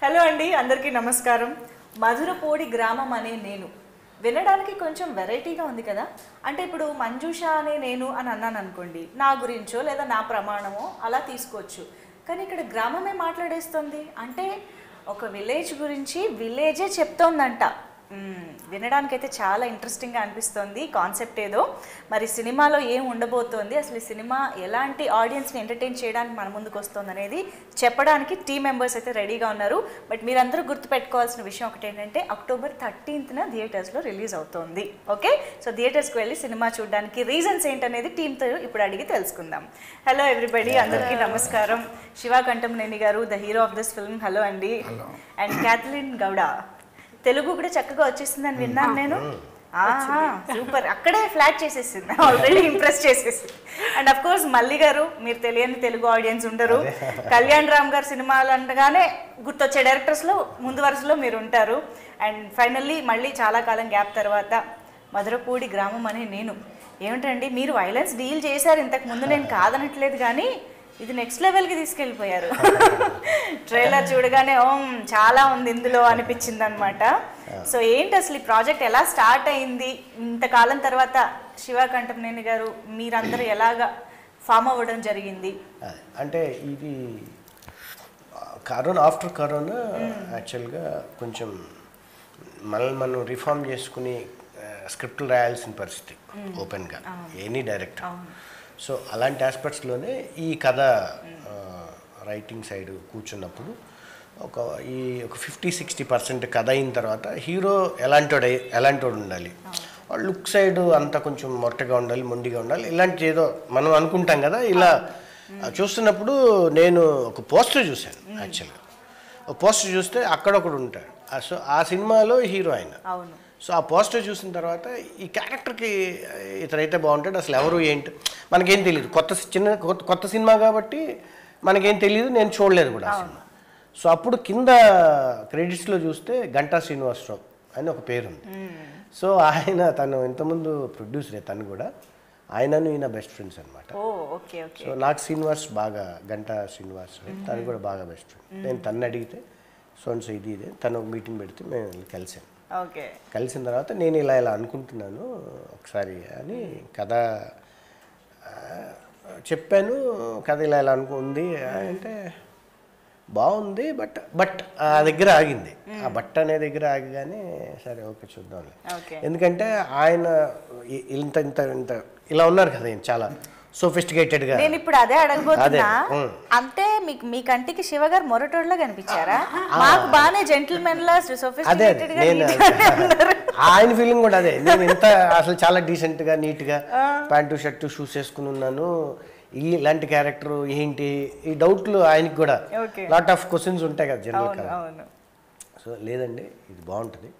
Hello అండి, అందరికీ నమస్కారం. మధురపోడి గ్రామం అనే నేను వినడానికి కొంచెం వెరైటీగా ఉంది కదా. అంటే ఇప్పుడు మంజుష అనే నేను అని అన్నాను అనుకోండి, నా గురించో లేదా నా ప్రమాణమో అలా తీసుకోవచ్చు. కానీ ఇక్కడ గ్రామమే మాట్లాడేస్తుంది అంటే ఒక విలేజ్ గురించి విలేజే చెప్తోందంట. వినడానికైతే చాలా ఇంట్రెస్టింగ్గా అనిపిస్తుంది కాన్సెప్ట్ ఏదో. మరి సినిమాలో ఏం ఉండబోతోంది, అసలు ఈ సినిమా ఎలాంటి ఆడియన్స్ని ఎంటర్టైన్ చేయడానికి మన ముందుకు వస్తుంది అనేది చెప్పడానికి టీమ్ మెంబర్స్ అయితే రెడీగా ఉన్నారు. బట్ మీరందరూ గుర్తుపెట్టుకోవాల్సిన విషయం ఒకటి ఏంటంటే అక్టోబర్ 13th థియేటర్స్లో రిలీజ్ అవుతోంది. ఓకే, సో థియేటర్స్కి వెళ్ళి సినిమా చూడడానికి రీజన్స్ ఏంటనేది టీంతో ఇప్పుడు అడిగి తెలుసుకుందాం. హలో ఎవ్రీబడి, అందరికీ నమస్కారం. శివ కంఠంనేని గారు, the hero of this film. Hello అండి. అండ్ క్యాథలిన్ గౌడ, తెలుగు కూడా చక్కగా వచ్చేసిందని విన్నాను నేను. సూపర్, అక్కడే ఫ్లాట్ చేసేసింది, ఆల్రెడీ ఇంప్రెస్ చేసేసింది. అండ్ అఫ్ కోర్స్ మల్లి గారు, మీరు తెలియని తెలుగు ఆడియన్స్ ఉండరు. కళ్యాణ్ రామ్ గారు సినిమాలు అనగానే గుర్తొచ్చే డైరెక్టర్స్లో ముందు వరుసలో మీరు ఉంటారు. అండ్ ఫైనల్లీ మళ్ళీ చాలా కాలం గ్యాప్ తర్వాత మధురపూడి గ్రామం అనే నేను. ఏమిటండి మీరు వైలెన్స్ డీల్ చేశారు ఇంతకు ముందు, నేను కాదనట్లేదు, కానీ ఇది నెక్స్ట్ లెవెల్కి తీసుకెళ్ళిపోయారు. ట్రైలర్ చూడగానే చాలా ఉంది ఇందులో అనిపించింది అనమాట. సో ఏంటి అసలు ఈ ప్రాజెక్ట్ ఎలా స్టార్ట్ అయింది, ఇంతకాలం తర్వాత శివ కంఠంనేని గారు మీరందరూ ఎలాగా ఫామ్ అవ్వడం జరిగింది? అంటే ఇది ఆఫ్టర్ కరోనా యాక్చువల్గా కొంచెం మనల్ని మనం రిఫార్మ్ చేసుకుని స్క్రిప్ట్లు రాయాల్సిన పరిస్థితి ఓపెన్గా ఎనీ డైరెక్టర్. సో అలాంటి ఆస్పెక్ట్స్లోనే ఈ కథ రైటింగ్ సైడ్ కూర్చున్నప్పుడు ఒక 50-60% కథ అయిన తర్వాత హీరో ఎలాంటోడు ఉండాలి, లుక్ సైడ్ అంతా కొంచెం మొట్టగా ఉండాలి, మొండిగా ఉండాలి, ఇలాంటి ఏదో మనం అనుకుంటాం కదా. ఇలా చూస్తున్నప్పుడు నేను ఒక పోస్టర్ చూశాను. యాక్చువల్గా ఒక పోస్టర్ చూస్తే అక్కడొకడు ఉంటాడు. సో ఆ సినిమాలో హీరో ఆయన. సో ఆ పోస్టర్ చూసిన తర్వాత ఈ క్యారెక్టర్కి ఇతనైతే బాగుంటాడు, అసలు ఎవరు ఏంటి మనకేం తెలియదు, కొత్త సినిమా కాబట్టి మనకేం తెలియదు, నేను చూడలేదు కూడా ఆ సినిమా. సో అప్పుడు కింద క్రెడిట్స్లో చూస్తే గంటా శ్రీనివాసరావు అని ఒక పేరు ఉంది. సో తను ఇంతకుముందు ప్రొడ్యూసరే, తను కూడా ఆయనను ఈయన బెస్ట్ ఫ్రెండ్స్ అనమాట. సో నాకు శ్రీనివాస్ బాగా, గంటా శ్రీనివాస్ తను కూడా బాగా బెస్ట్ ఫ్రెండ్. నేను తను అడిగితే సోన్స్ ఇదే తను మీటింగ్ పెడితే మేము కలిసాను. కలిసిన తర్వాత నేను ఇలా అనుకుంటున్నాను ఒకసారి అని కథ చెప్పాను. కథ ఇలా అనుకుంది అంటే బాగుంది, బట్ ఆ దగ్గర ఆగింది. ఆ బట్ట అనే దగ్గర ఆగిగానే సరే ఓకే చూద్దాం. ఎందుకంటే ఆయన ఇంత ఇంత ఇంత ఇలా ఉన్నారు కదా, చాలా సోఫిస్టికేటెడ్ గా. నేను ఇప్పుడు అదే అడగబోతున్నా. అంటే మీ కంటికి శివ గారు మొరటోడ్లా కనిపించారా? మాకు బానే జెంటిల్మెన్ లా సోఫిస్టికేటెడ్ గా ఆయన ఫీలింగ్ కూడా అదే. నేను ఇంత అసలు చాలా డీసెంట్ గా నీట్ గా ప్యాంటు షర్టు షూస్ వేసుకుని ఉన్నాను, ఇలాంటి క్యారెక్టర్ ఏంటి ఈ డౌట్లు ఆయనకి కూడా లాట్ ఆఫ్ క్వశ్చన్స్ ఉంటాయి కదా జనరల్ గా. సో లేదండి ఇది బాగుంటుంది,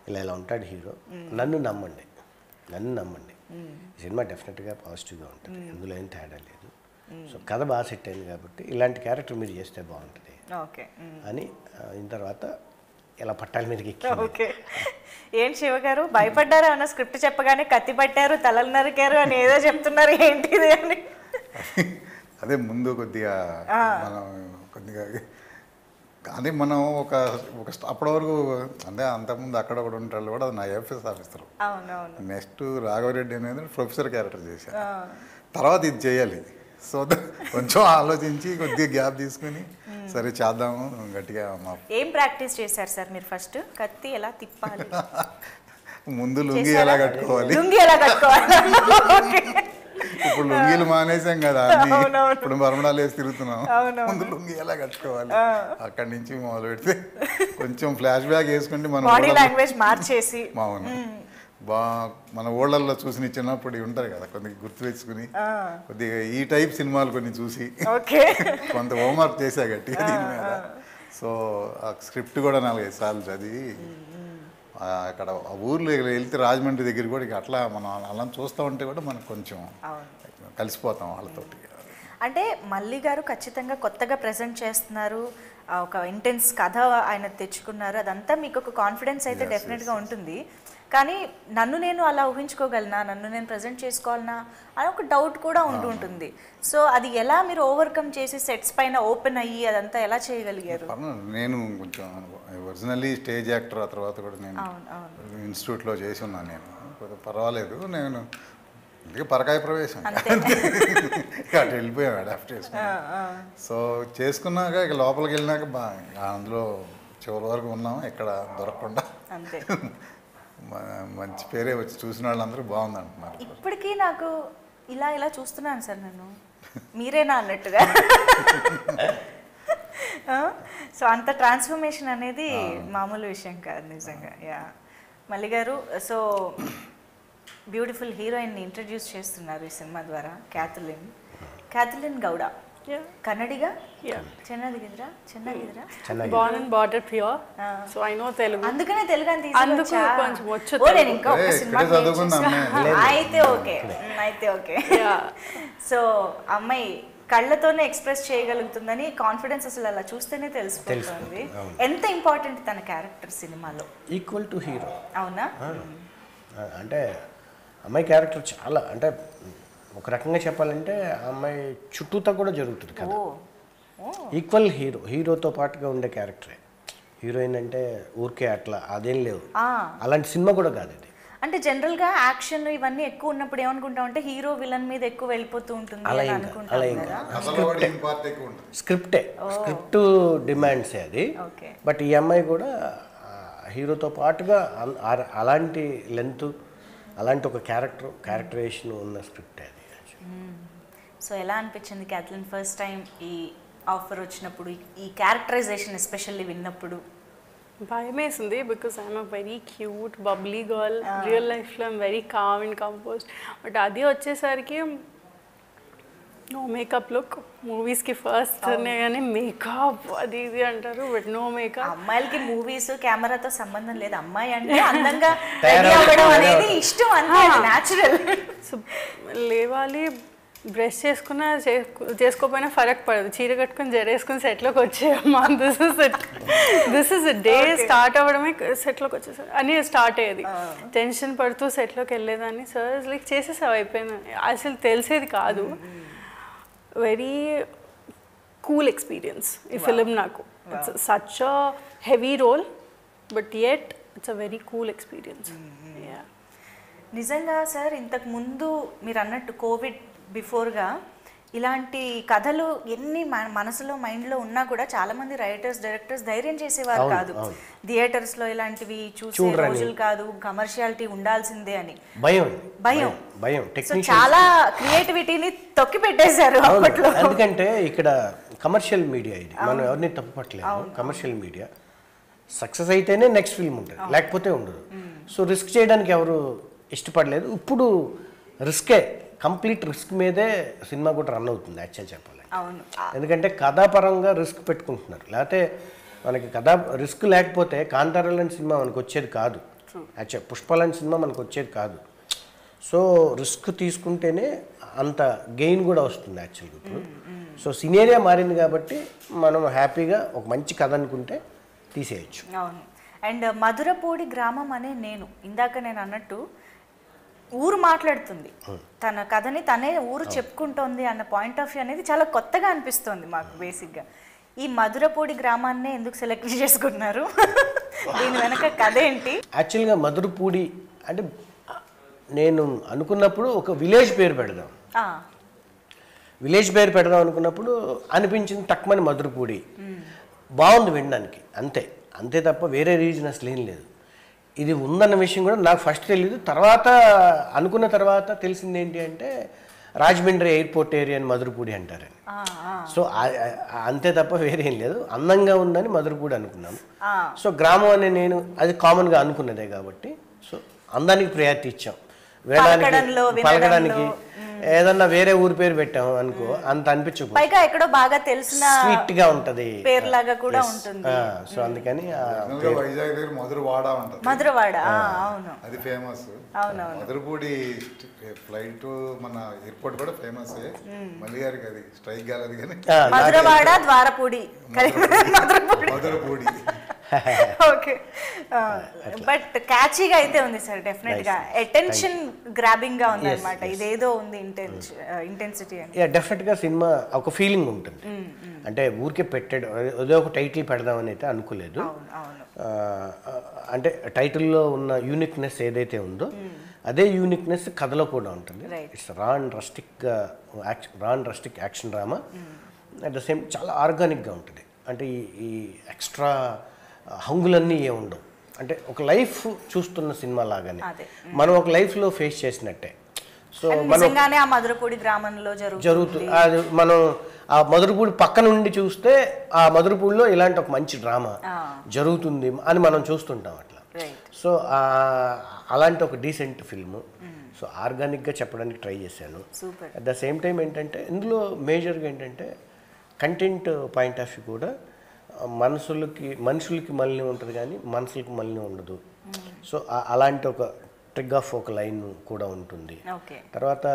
ఇలా ఉంటాడు హీరో, నన్ను నమ్మండి సినిమా డెఫినెట్గా పాజిటివ్గా ఉంటుంది, ఇందులో ఏం తేడా లేదు. సో కథ బాగా సెట్ అయింది కాబట్టి ఇలాంటి క్యారెక్టర్ మీరు చేస్తే బాగుంటుంది అని అయిన తర్వాత ఇలా పట్టాల మీదకి ఎక్కి. ఏంటి శివ గారు భయపడ్డారా అన్న? స్క్రిప్ట్ చెప్పగానే కత్తి పట్టారు, తలలు నరికారు అని ఏదో చెప్తున్నారు, ఏంటిది అని? అదే ముందు కొద్దిగా కానీ మనం ఒక అప్పటి వరకు అంటే అంతకుముందు అక్కడ కూడా ఉంటారు కూడా నా ఎఫ్ఎస్ ఆఫీసర్. నెక్స్ట్ రాఘవరెడ్డి అనేది ప్రొఫెసర్ క్యారెక్టర్ చేశాను. తర్వాత ఇది చేయాలి. సో కొంచెం ఆలోచించి కొద్దిగా గ్యాప్ తీసుకుని సరే చేద్దాము గట్టిగా. ఏం ప్రాక్టీస్ చేశారు సార్ మీరు? ఫస్ట్ కత్తి ఎలా తిప్పాలి, ముందు లుంగి ఎలా కట్టుకోవాలి, ఇప్పుడు లుంగీలు మానేసాం కదా, ఇప్పుడు మరమడాలు వేసి తిరుగుతున్నాం, ముందు లుంగి ఎలా కట్టుకోవాలి అక్కడి నుంచి మొదలు పెడితే కొంచెం ఫ్లాష్ బ్యాక్ వేసుకుంటే మనం మార్చేసి మన ఊళ్ళల్లో చూసి చిన్నప్పుడు ఉంటారు కదా కొద్దిగా గుర్తు తెచ్చుకుని కొద్దిగా ఈ టైప్ సినిమాలు కొన్ని చూసి కొంత హోంవర్క్ చేశా గట్టిగా దీని మీద. సో ఆ స్క్రిప్ట్ కూడా 4-5 సార్లు చదివి అక్కడ ఊర్లో వెళ్తే రాజమండ్రి దగ్గర కూడా అట్లా మనం అలా చూస్తూ ఉంటే కూడా మనకు కొంచెం కలిసిపోతాం వాళ్ళతోటి. అంటే మల్లి గారు ఖచ్చితంగా కొత్తగా ప్రజెంట్ చేస్తున్నారు, ఒక ఇంటెన్స్ కథ ఆయన తెచ్చుకున్నారు. అదంతా మీకు ఒక కాన్ఫిడెన్స్ అయితే డెఫినెట్గా ఉంటుంది. కానీ నన్ను నేను అలా ఊహించుకోగలనా, నన్ను నేను ప్రజెంట్ చేసుకోవాలనా అని ఒక డౌట్ కూడా ఉంటుంటుంది. సో అది ఎలా మీరు ఓవర్కమ్ చేసి సెట్స్ పైన ఓపెన్ అయ్యి అదంతా ఎలా చేయగలిగారు? నేను కొంచెం ఒరిజినల్లీ స్టేజ్ యాక్టర్, ఆ తర్వాత కూడా నేను ఇన్స్టిట్యూట్లో చేసి ఉన్నాను. నేను కొద్దిగా పర్వాలేదు, నేను అందుకే పరకాయ ప్రవేశం అటు వెళ్ళిపోయాను అడాప్ట్ చేసుకున్నాను. సో చేసుకున్నాక ఇక లోపలికి వెళ్ళినాక అందులో చివరి వరకు ఉన్నాం, ఎక్కడ దొరకకుండా మంచి పేరే వచ్చి చూసిన వాళ్ళందరూ బాగుంది అంటున్నారు. ఇప్పటికీ నాకు ఇలా చూస్తున్నాను సార్, నన్ను మీరేనా అన్నట్టుగా. సో అంత ట్రాన్స్ఫర్మేషన్ అనేది మామూలు విషయం కాదు నిజంగా. యా మల్లి గారు, సో బ్యూటిఫుల్ హీరోయిన్ని ఇంట్రడ్యూస్ చేస్తున్నారు ఈ సినిమా ద్వారా, ಕ್ಯಾಥಲಿನ್ ಗೌಡ. ಕನ್ನಡಿಗ? ಚೆನ್ನಾಗಿದ್ರಾ? born and brought up here, so I know Telugu. అందుకనే తెలుగు అని అందుకు కొంచెం వచ్చు. ఓ నేను ఇంకా ఒక సినిమా అయితే ఓకే. సో అమ్మాయి కళ్ళతోనే ఎక్స్ప్రెస్ చేయగలుగుతుందని కాన్ఫిడెన్స్ అసలు అలా చూస్తేనే తెలిసిపోతుంది. ఎంత ఇంపార్టెంట్ తన క్యారెక్టర్ సినిమాలో? Equal to hero. అవునా? అంటే అమ్మాయి క్యారెక్టర్ చాలా, అంటే ఒక రకంగా చెప్పాలంటే అమ్మాయి చుట్టూతో కూడా జరుగుతుంది కదా. ఈక్వల్ హీరోతో పాటుగా ఉండే క్యారెక్టరే. హీరోయిన్ అంటే ఊరికే అట్లా అదేం లేవు, అలాంటి సినిమా కూడా కాదు ఇది. అంటే జనరల్గా యాక్షన్ ఇవన్నీ ఎక్కువ ఉన్నప్పుడు ఏమనుకుంటాం అంటే హీరో విలన్ మీద ఎక్కువ వెళ్ళిపోతూ ఉంటుంది అని అనుకుంటాం కదా. స్క్రిప్ట్ డిమాండ్సే అది. బట్ ఈ అమ్మాయి కూడా హీరోతో పాటుగా అలాంటి లెంత్, అలాంటి ఒక క్యారెక్టరైజేషన్ ఉన్న స్క్రిప్ట్ అది. సో ఎలా అనిపించింది క్యాథలిన్ ఫస్ట్ టైం ఈ ఆఫర్ వచ్చినప్పుడు, ఈ క్యారెక్టరైజేషన్ ఎస్పెషల్లీ విన్నప్పుడు? భయం వేసింది, because I'm a very cute bubbly girl. Real లైఫ్లో I'm very calm and composed. But అది వచ్చేసరికి నో మేకప్ లుక్. మూవీస్కి ఫస్ట్ కానీ మేకప్ అది ఇది అంటారు, బట్ నో మేకప్. అమ్మాయిలకి మూవీస్ కెమెరాతో సంబంధం లేదు, అమ్మాయి అంటే అందంగా రెడీ అవ్వడం అనేది ఇష్టం, అంతే, న్యాచురల్. సో లేవాలి, బ్రష్ చేసుకున్నా చేసుకోకపోయినా ఫరక్ పడదు. చీర కట్టుకుని జరేసుకుని సెట్లోకి వచ్చేయమ్మా, దిస్ ఇస్ డే స్టార్ట్ అవ్వడమే సెట్లోకి వచ్చేసారు అని స్టార్ట్ అయ్యేది. టెన్షన్ పడుతూ సెట్లోకి వెళ్ళేదాన్ని. సార్ లైక్ చేసేసావు అయిపోయింది, అసలు తెలిసేది కాదు. వెరీ కూల్ ఎక్స్పీరియన్స్ ఈ ఫిలిం నాకు. It's such a heavy role, but yet it's a very cool experience. నిజంగా సార్, ఇంతకు ముందు మీరు అన్నట్టు కోవిడ్ బిఫోర్గా ఇలాంటి కథలు ఎన్ని మనసులో మైండ్లో ఉన్నా కూడా చాలా మంది రైటర్స్, డైరెక్టర్స్ ధైర్యం చేసేవారు కాదు. థియేటర్స్లో ఇలాంటివి చూసే రోజులు కాదు, కమర్షియాలిటీ ఉండాల్సిందే అని భయం. సో చాలా క్రియేటివిటీని తొక్కి పెట్టేశారు అప్పట్లో. ఎందుకంటే ఇక్కడ కమర్షియల్ మీడియా ఇది, మనం ఎవరిని తప్పుపట్టలేదు. కమర్షియల్ మీడియా సక్సెస్ అయితేనే నెక్స్ట్ ఫిల్మ్ ఉంటుంది, లేకపోతే ఉండదు. సో రిస్క్ చేయడానికి ఎవరు ఇష్టపడలేదు. ఇప్పుడు రిస్కే, కంప్లీట్ రిస్క్ మీదే సినిమా కూడా రన్ అవుతుంది యాక్చువల్ చెప్పాలి. ఎందుకంటే కథాపరంగా రిస్క్ పెట్టుకుంటున్నారు. లేకపోతే మనకి కథా రిస్క్ లేకపోతే కాంతారాలని సినిమా మనకు వచ్చేది కాదు, యాక్చువల్ పుష్పాలని సినిమా మనకు వచ్చేది కాదు. సో రిస్క్ తీసుకుంటేనే అంత గెయిన్ కూడా వస్తుంది యాక్చువల్గా ఇప్పుడు. సో సినేరియా మారింది కాబట్టి మనం హ్యాపీగా ఒక మంచి కథ అనుకుంటే తీసేయచ్చు. అవును. అండ్ మధురపూడి గ్రామం అనే ఇందాక నేను అన్నట్టు ఊరు మాట్లాడుతుంది, తన కథని తనే ఊరు చెప్పుకుంటోంది అన్న పాయింట్ ఆఫ్ వ్యూ అనేది చాలా కొత్తగా అనిపిస్తుంది మాకు. బేసిక్గా ఈ మధురపూడి గ్రామాన్నే ఎందుకు సెలెక్ట్ చేసుకున్నారు? దీని వెనక కథ ఏంటి? యాక్చువల్గా మధురపూడి అంటే నేను అనుకున్నప్పుడు ఒక విలేజ్ పేరు పెడదాం, అనుకున్నప్పుడు అనిపించింది తక్కువని మధురపూడి. బాగుంది వినడానికి, అంతే తప్ప వేరే రీజన్ అసలు ఏం లేదు. ఇది ఉందన్న విషయం కూడా నాకు ఫస్ట్ తెలియదు. తర్వాత అనుకున్న తర్వాత తెలిసింది ఏంటి అంటే రాజమండ్రి ఎయిర్పోర్ట్ ఏరియా అని మధురపూడి అంటారని. సో అంతే తప్ప వేరే ఏం లేదు. అందంగా ఉందని మధురపూడి అనుకున్నాము. సో గ్రామం అని నేను అది కామన్గా అనుకున్నదే కాబట్టి సో అందానికి ప్రయారిటీ ఇచ్చాం. వినడానికి, పలకడానికి ఏదన్నా వేరే ఊరి పేరు పెట్టాము అనుకో అంత అనిపించదు, పైగా ఎక్కడో బాగా తెలిసిన స్వీట్ గా ఉంటది పేరులాగా కూడా ఉంటుంది. సో అందుకని వైజాగ్ దగ్గర మధురవాడ ఉంటుంది, మధురవాడ. అవును, అది ఫేమస్. అవునవును. మధురపూడి ఫ్లైట్ మన ఎయిర్పోర్ట్ కూడా ఫేమస్. మళ్ళీ గారికి అది స్ట్రైక్ కాలేదు కానీ మధురవాడ ద్వారపూడి మధురపూడి. ఓకే, బట్ క్యాచీగా అయితే ఉంది సార్, డెఫినెట్ గా అటెన్షన్ గ్రాబింగ్ గా ఉంది అనమాట. ఇదేదో ఉంది ఇంటెన్సిటీ అని. డెఫినెట్ గా సినిమా ఒక ఫీలింగ్ ఉంటుంది. అంటే ఊరికే పెట్టాడు ఏదో ఒక టైటిల్ పెడదామని అయితే అనుకోలేదు. అంటే టైటిల్లో ఉన్న యూనిక్నెస్ ఏదైతే ఉందో అదే యూనిక్నెస్ కథలో కూడా ఉంటుంది. ఇట్స్ రా and rustic action drama. At the same చాలా ఆర్గానిక్గా ఉంటుంది. అంటే ఈ ఎక్స్ట్రా హంగులన్నీ ఏ ఉండవు. అంటే ఒక లైఫ్ చూస్తున్న సినిమా లాగానే మనం ఒక లైఫ్లో ఫేస్ చేసినట్టే. సో నిజంగానే ఆ మధురపూడి గ్రామంలో జరుగుతుంది. అది మనం ఆ మధురపూడి పక్క నుండి చూస్తే ఆ మధురపూడిలో ఇలాంటి ఒక మంచి డ్రామా జరుగుతుంది అని మనం చూస్తుంటాం అట్లా. సో అలాంటి ఒక డీసెంట్ ఫిల్ము. సో ఆర్గానిక్గా చెప్పడానికి ట్రై చేశాను. అట్ ద సేమ్ టైం ఏంటంటే ఇందులో మేజర్గా ఏంటంటే కంటెంట్ పాయింట్ ఆఫ్ వ్యూ కూడా మనుషులకి మళ్ళీ ఉంటుంది కానీ మనసులకి మళ్ళీ ఉండదు. సో అలాంటి ఒక ట్రిగ్ ఆఫ్ ఒక లైన్ కూడా ఉంటుంది. తర్వాత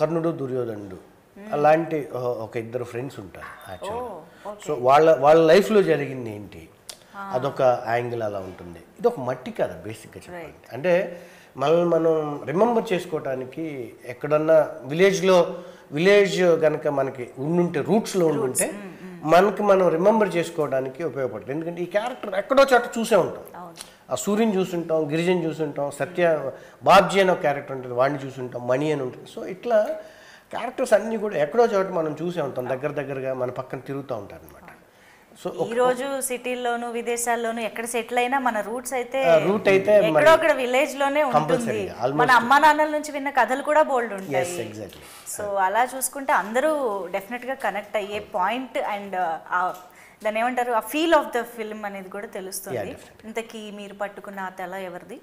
కర్ణుడు దుర్యోధనుడు అలాంటి ఒక ఇద్దరు ఫ్రెండ్స్ ఉంటారు యాక్చువల్గా. సో వాళ్ళ లైఫ్లో జరిగింది ఏంటి అదొక యాంగిల్ అలా ఉంటుంది. ఇది ఒక మట్టి కథ బేసిక్గా చెప్పాలి అంటే. మనం రిమెంబర్ చేసుకోవటానికి ఎక్కడన్నా విలేజ్ కనుక మనకి ఉండుంటే రూట్స్లో ఉండుంటే మనం రిమెంబర్ చేసుకోవడానికి ఉపయోగపడుతుంది. ఎందుకంటే ఈ క్యారెక్టర్ ఎక్కడో చోట చూసే ఉంటాం. ఆ సూర్యుని చూసుంటాం, గిరిజన్ చూసుంటాం, బాబ్జీ అని ఒక క్యారెక్టర్ ఉంటుంది, వాడిని చూసుంటాం, మణి అని ఉంటుంది. సో ఇట్లా క్యారెక్టర్స్ అన్నీ కూడా ఎక్కడో చోట మనం చూసే ఉంటాం, దగ్గరగా మన పక్కన తిరుగుతూ ఉంటారు అనమాట. సో ఈ రోజు సిటీల్లోను విదేశాల్లోను ఎక్కడ సెటిల్ అయినా మన రూట్ అయితే ఎక్కడో అక్కడ విలేజ్ లోనే ఉంటుంది. మన అమ్మా నాన్నల నుంచి విన్న కథలు కూడా బోల్డ్ ఉంటాయి. సో అలా చూసుకుంటే అందరూ డెఫినెట్ గా కనెక్ట్ అయ్యే పాయింట్ అండ్ దాన్ని ఏమంటారు ఆ ఫీల్ ఆఫ్ ద ఫిల్మ్ అనేది కూడా తెలుస్తుంది. ఇంతకీ మీరు పట్టుకున్న ఆ తెల ఎవరిది?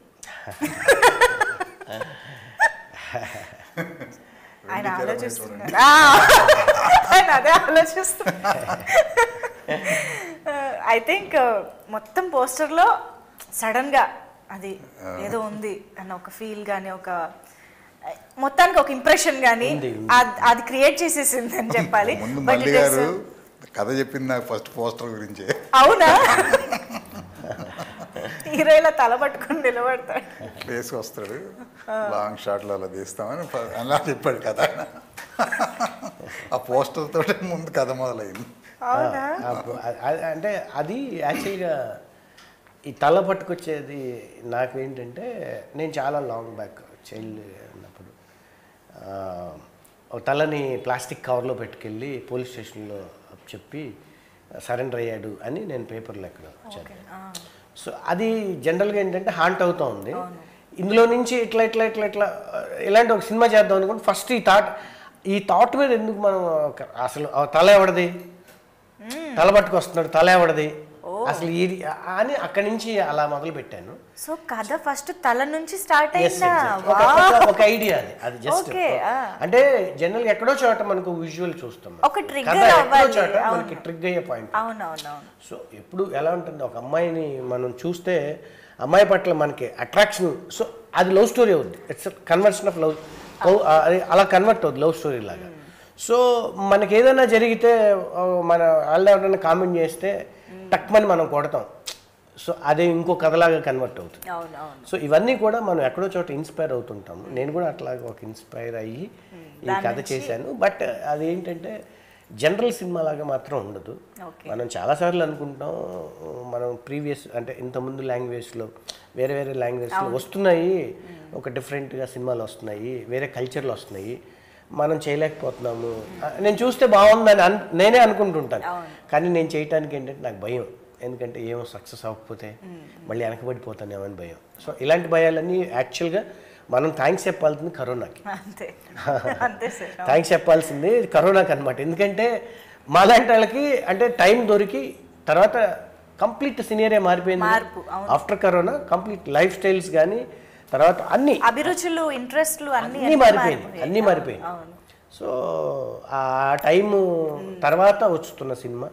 ఆయన ఆలోచిస్తున్నారు, ఆయన అదే ఆలోచిస్తున్నారు. ఐ థింక్ మొత్తం పోస్టర్లో సడన్గా అది ఏదో ఉంది అన్న ఒక ఫీల్ కానీ ఒక మొత్తానికి ఒక ఇంప్రెషన్ కానీ అది క్రియేట్ చేసేసింది అని చెప్పాలి. కథ చెప్పింది నాకు ఫస్ట్ పోస్టర్ గురించి. అవునా? హీరో ఇలా తల పట్టుకొని నిలబడతాడు, ప్లేస్కి వస్తాడు, లాంగ్ షాట్లో అలా తీస్తామని అలా చెప్పాడు కథ. ఆ పోస్టర్ తోటే ముందు కథ మొదలైంది. అంటే అది యాక్చువల్గా ఈ తల పట్టుకొచ్చేది నాకు ఏంటంటే నేను చాలా లాంగ్ బ్యాక్ చైల్డ్ ఉన్నప్పుడు తలని ప్లాస్టిక్ కవర్లో పెట్టుకెళ్ళి పోలీస్ స్టేషన్లో చెప్పి సరెండర్ అయ్యాడు అని నేను పేపర్లో ఎక్కడ చదివాను. సో అది జనరల్గా ఏంటంటే హాంట్ అవుతూ ఉంది. ఇందులో నుంచి ఇట్లా ఇలాంటి ఒక సినిమా చేద్దాం అనుకుంటే ఫస్ట్ ఈ థాట్ మీద ఎందుకు మనం అసలు తల ఎవడది, తల పట్టుకొస్తున్నాడు, తల ఎవడది అసలు ఇది అని అక్కడి నుంచి అలా మొదలు పెట్టాను. సో కథ ఫస్ట్ తల నుంచి స్టార్ట్ అయిందా? ఒక ఐడియా అది జస్ట్ అంటే జనరల్ ఎక్కడో చోట మనకు విజువల్ చూస్తాం, ఒక ట్రిగ్గర్ చోట మనకి ట్రిగ్ అయ్యే పాయింట్. సో ఎప్పుడు ఎలా ఉంటుంది ఒక అమ్మాయిని మనం చూస్తే అమ్మాయి పట్ల మనకి అట్రాక్షన్, సో అది లవ్ స్టోరీ అవుద్ది. ఇట్స్ కన్వర్షన్ ఆఫ్ లవ్, అలా కన్వర్ట్ అవుద్ది లవ్ స్టోరీ లాగా. సో మనకి ఏదైనా జరిగితే మన వాళ్ళు ఎవరైనా కామెంట్ చేస్తే టక్మని మనం కొడతాం. సో అదే ఇంకో కథలాగా కన్వర్ట్ అవుతుంది. సో ఇవన్నీ కూడా మనం ఎక్కడో చోట ఇన్స్పైర్ అవుతుంటాము. నేను కూడా అట్లాగా ఒక ఇన్స్పైర్ అయ్యి ఈ కథ చేశాను. బట్ అదేంటంటే జనరల్ సినిమా లాగా మాత్రం ఉండదు. మనం చాలాసార్లు అనుకుంటాం మనం ప్రీవియస్ అంటే ఇంతకుముందు లాంగ్వేజ్లో వేరే లాంగ్వేజ్లో వస్తున్నాయి, ఒక డిఫరెంట్గా సినిమాలు వస్తున్నాయి, వేరే కల్చర్లు వస్తున్నాయి, మనం చేయలేకపోతున్నాము. నేను చూస్తే బాగుందని నేనే అనుకుంటుంటాను. కానీ నేను చేయటానికి ఏంటంటే నాకు భయం. ఎందుకంటే ఏమో సక్సెస్ అవ్వకపోతే మళ్ళీ వెనకబడిపోతానేమో అని భయం. సో ఇలాంటి భయాలన్నీ యాక్చువల్గా మనం థ్యాంక్స్ చెప్పాల్సింది కరోనాకి. థ్యాంక్స్ చెప్పాల్సింది కరోనాకి అనమాట. ఎందుకంటే మాలాంటి వాళ్ళకి అంటే టైం దొరికి తర్వాత కంప్లీట్ సినియరే మారిపోయింది. After corona complete life styles కానీ తర్వాత అన్ని అభిరుచులు, ఇంట్రెస్ట్లు అన్నీ మారిపోయింది. సో ఆ టైము తర్వాత వస్తున్న సినిమా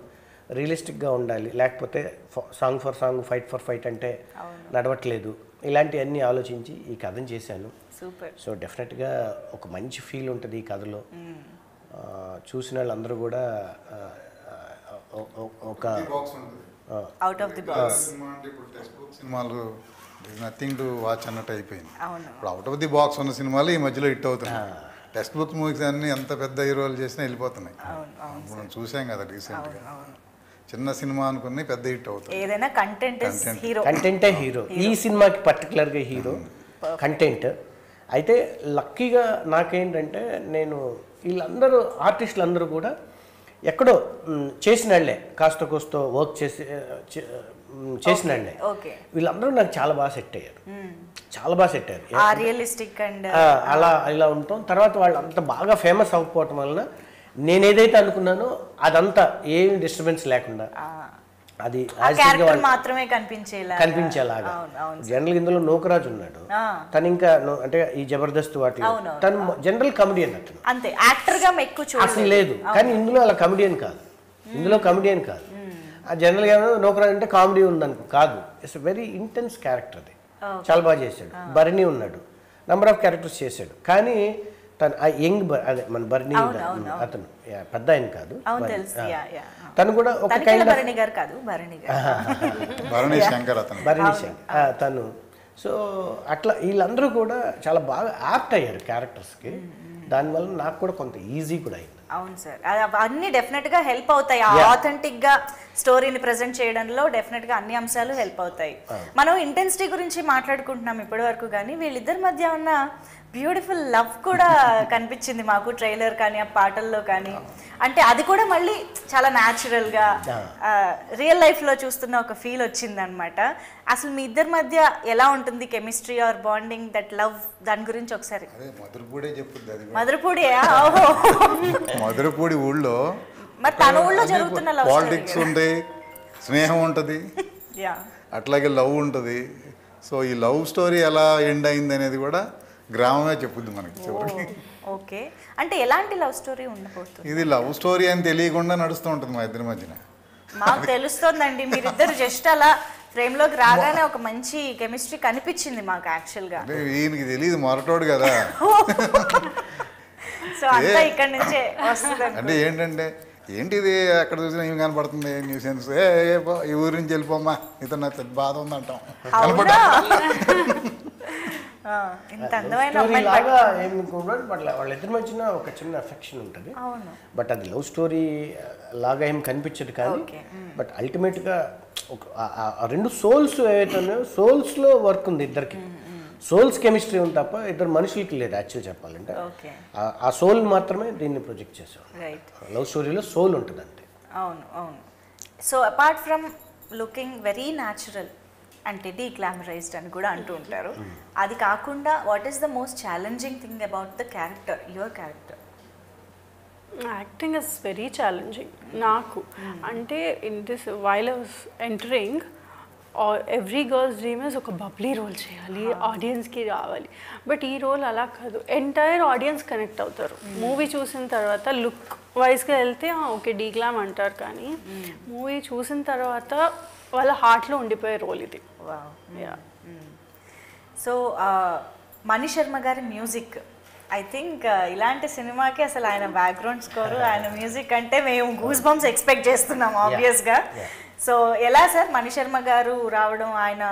రియలిస్టిక్గా ఉండాలి, లేకపోతే song for song, fight for fight అంటే నడవట్లేదు. ఇలాంటివన్నీ ఆలోచించి ఈ కథను చేశాను. సో డెఫినెట్గా ఒక మంచి ఫీల్ ఉంటుంది ఈ కథలో. చూసిన వాళ్ళందరూ కూడా ఒక అవుట్ ఆఫ్ ది బాక్స్ సినిమాలు నథింగ్ టు వాచ్ అన్నట్టు అయిపోయింది. ఇప్పుడు అవుట్ ఆఫ్ ది బాక్స్ ఉన్న సినిమాలు ఈ మధ్యలో హిట్ అవుతున్నాయి. టెక్స్ట్ బుక్ మూవీస్ అన్ని ఎంత పెద్ద హీరోలు చేసినా వెళ్ళిపోతున్నాయి. మనం చూసాం కదా రీసెంట్గా, చిన్న సినిమా అనుకుని పెద్ద హిట్ అవుతుంది. ఏదైనా కంటెంటే హీరో. ఈ సినిమాకి పర్టికులర్గా హీరో కంటెంట్. అయితే లక్కీగా నాకేంటంటే నేను వీళ్ళందరూ ఆర్టిస్టులు అందరూ కూడా ఎక్కడో చేసిన వాళ్ళే, కాస్త కోస్తో వర్క్ చేసిన వాళ్ళే. వీళ్ళందరూ నాకు చాలా బాగా సెట్ అయ్యారు, చాలా బాగా సెట్ అయ్యారు. రియలిస్టిక్ అండ్ ఇలా ఉంటాం. తర్వాత వాళ్ళు అంత బాగా ఫేమస్ అవ్వకపోవటం వలన నేను ఏదైతే అనుకున్నానో అదంతా ఏమి డిస్టర్బెన్స్ లేకుండా అది మాత్రమే కనిపించేలాగా. జనరల్ ఇందులో నూకరాజు ఉన్నాడు, తను ఇంకా అంటే ఈ జబర్దస్త్ వాటిలో తను జనరల్ కమెడియన్ అతను, అంతే. యాక్టర్ గా అసలు లేదు, కానీ ఇందులో అలా కమెడియన్ కాదు. ఇందులో కమెడియన్ కాదు. ఆ జనరల్గా నూకరాజు అంటే కామెడీ ఉందనుకో, కాదు. It's very intense character. అది చాలా బాగా చేశాడు. భరణి ఉన్నాడు, నెంబర్ ఆఫ్ క్యారెక్టర్స్ చేశాడు. కానీ తను ఆ యంగ్ అదే మన భరణి అతను పెద్ద ఆయన కాదు, తను కూడా ఒక కైండ్ భరణి శంకర్ తను. సో అట్లా వీళ్ళందరూ కూడా చాలా బాగా యాప్ట్ అయ్యారు క్యారెక్టర్స్కి. దానివల్ల నాకు కూడా కొంత ఈజీ కూడా అయింది. అవును సార్, అన్ని డెఫినెట్గా హెల్ప్ అవుతాయి. ఆథెంటిక్గా స్టోరీని ప్రజెంట్ చేయడంలో డెఫినెట్గా అన్ని అంశాలు హెల్ప్ అవుతాయి. మనం ఇంటెన్సిటీ గురించి మాట్లాడుకుంటున్నాం ఇప్పటి వరకు, కానీ వీళ్ళిద్దరి మధ్య ఉన్న బ్యూటిఫుల్ లవ్ కూడా కనిపించింది మాకు ట్రైలర్ కానీ ఆ పాటల్లో కానీ. అంటే అది కూడా మళ్ళీ చాలా న్యాచురల్గా రియల్ లైఫ్లో చూస్తున్న ఒక ఫీల్ వచ్చింది అనమాట. అసలు మీ ఇద్దరి మధ్య ఎలా ఉంటుంది chemistry or bonding, that love, దాని గురించి ఒకసారి. మధురపూడి ఊళ్ళో మరి తన ఊళ్ళో జరుగుతున్న లవ్ పాలిటిక్స్ ఉంది, స్నేహం ఉంటుంది, అట్లాగే లవ్ ఉంటుంది. సో ఈ లవ్ స్టోరీ ఎలా ఎండ్ అయింది అనేది కూడా గ్రామమే చెప్పుద్ది మనకి చివరికి. ఓకే, అంటే ఎలాంటి లవ్ స్టోరీ ఉండబోతుంది? ఇది లవ్ స్టోరీ అని తెలియకుండా నడుస్తూ ఉంటుంది మా ఇద్దరి మధ్యన. మాకు తెలుస్తుందండి, మీరిద్దరు జస్ట్ అలా ఫ్రేమ్ లోకి రాగానే ఒక మంచి కెమిస్ట్రీ కనిపించింది మాకు యాక్చువల్గా. ఈయనకి తెలియదు, మొరటోడు కదా. సో అంతా ఇక్కడ నుంచే వస్తుంది. అంటే ఏంటంటే ఏంటిది అక్కడ చూసినా ఏం కనపడుతుంది న్యూసెన్స్, ఈ ఊరి నుంచి వెళ్ళిపోమ్మా, ఇతను నాకు బాధ ఉందంటాం. ఇంత అందమైన వాళ్ళిద్దరి మధ్యన ఒక చిన్న అఫెక్షన్ ఉంటుంది. బట్ అది లవ్ స్టోరీ లాగా ఏం కనిపించదు. కానీ బట్ అల్టిమేట్గా ఒక రెండు సోల్స్ ఏవైతే ఉన్నాయో సోల్స్లో వర్క్ ఉంది ఇద్దరికి. సోల్స్ కెమిస్ట్రీ ఉంది తప్ప ఇద్దరు మనుషులకి లేదు యాక్చువల్ చెప్పాలంటే. ఆ సోల్ మాత్రమే దీన్ని ప్రొజెక్ట్ చేసాం. లవ్ స్టోరీలో సోల్ ఉంటుంది అంతే. అవును అవును. So apart from looking very natural అంటే డీగ్లామరైజ్డ్ అని కూడా అంటూ ఉంటారు, అది కాకుండా what is the most challenging thing about the character, your character? Acting is very challenging నాకు. అంటే in this while I was entering, every girls dream is ఒక బబ్లీ రోల్ చేయాలి, ఆడియన్స్కి రావాలి. బట్ ఈ రోల్ అలా కాదు, ఎంటైర్ ఆడియన్స్ కనెక్ట్ అవుతారు. మూవీ చూసిన తర్వాత లుక్ వైజ్గా వెళ్తే ఓకే డీగ్లామ్ అంటారు, కానీ మూవీ చూసిన తర్వాత వాళ్ళ హార్ట్లో ఉండిపోయే రోల్ ఇది. సో మణి శర్మ గారి మ్యూజిక్, ఐ థింక్ ఇలాంటి సినిమాకి అసలు ఆయన బ్యాక్గ్రౌండ్ స్కోరు, ఆయన మ్యూజిక్ అంటే మేము గూస్ బంప్స్ ఎక్స్పెక్ట్ చేస్తున్నాం ఆబ్వియస్గా. సో ఎలా సార్ మణి శర్మ గారు రావడం? ఆయన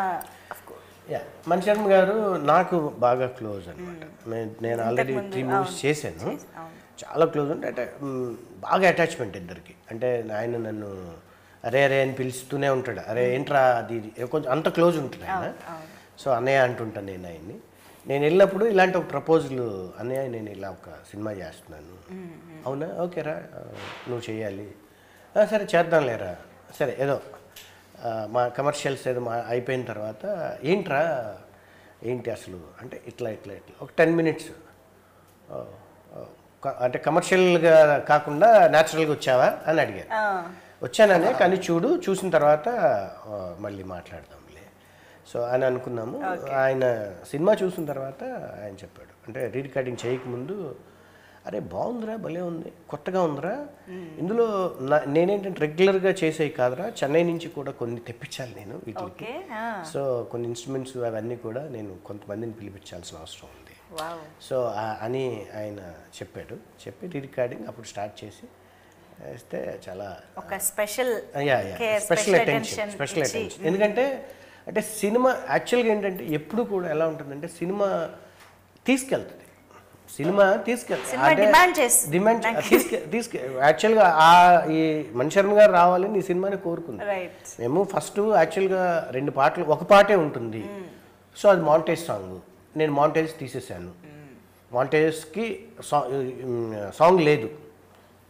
మణి శర్మ గారు నాకు బాగా క్లోజ్ అనమాట. నేను ఆల్రెడీ 3 మూవీస్ చేశాను, చాలా క్లోజ్. అంటే బాగా అటాచ్మెంట్ ఇద్దరికి. అంటే ఆయన నన్ను అరే అరే అని పిలుస్తూనే ఉంటాడు, అరే ఏంట్రా అది కొంచెం అంత క్లోజ్ ఉంటుంది ఆయన. సో అన్నయ్య అంటుంటాను నేను ఆయన్ని. నేను వెళ్ళినప్పుడు ఇలాంటి ఒక ప్రపోజల్, అన్నయ్య నేను ఇలా ఒక సినిమా చేస్తున్నాను. అవునా, ఓకేరా నువ్వు చేయాలి, సరే చేద్దాం లేరా, సరే ఏదో మా కమర్షియల్స్ ఏదో అయిపోయిన తర్వాత ఏంట్రా ఏంటి అసలు అంటే ఇట్లా ఇట్లా ఇట్లా ఒక 10 minutes అంటే కమర్షియల్గా కాకుండా న్యాచురల్గా వచ్చావా అని అడిగారు. వచ్చాననే, కానీ చూసిన తర్వాత మళ్ళీ మాట్లాడదాంలే. సో అని అనుకున్నాము. ఆయన సినిమా చూసిన తర్వాత ఆయన చెప్పాడు, అంటే రీ రికార్డింగ్ చేయకముందు, అరే బాగుందిరా, భలే ఉంది, కొత్తగా ఉందిరా, ఇందులో నేనేంటంటే రెగ్యులర్గా చేసేవి కాదురా, చెన్నై నుంచి కూడా కొన్ని తెప్పించాలి నేను వీటికి, సో కొన్ని ఇన్స్ట్రుమెంట్స్ అవన్నీ కూడా నేను కొంతమందిని పిలిపించాల్సిన అవసరం ఉంది. సో అని ఆయన చెప్పాడు. చెప్పి రీ రికార్డింగ్ అప్పుడు స్టార్ట్ చేసి వేస్తే చాలా ఒక స్పెషల్ అటెన్షన్. ఎందుకంటే అంటే సినిమా యాక్చువల్గా ఏంటంటే ఎప్పుడు కూడా ఎలా ఉంటుందంటే సినిమా తీసుకెళ్తుంది, డిమాండ్ యాక్చువల్గా ఈ మణిశర్మ గారు రావాలని ఈ సినిమాని కోరుకుంది. మేము ఫస్ట్ యాక్చువల్గా 2 పాటలు, ఒక పాటే ఉంటుంది. సో అది మాంటేజ్ సాంగ్, నేను మాంటేజ్ తీసేసాను, మాంటేజ్కి సాంగ్ లేదు,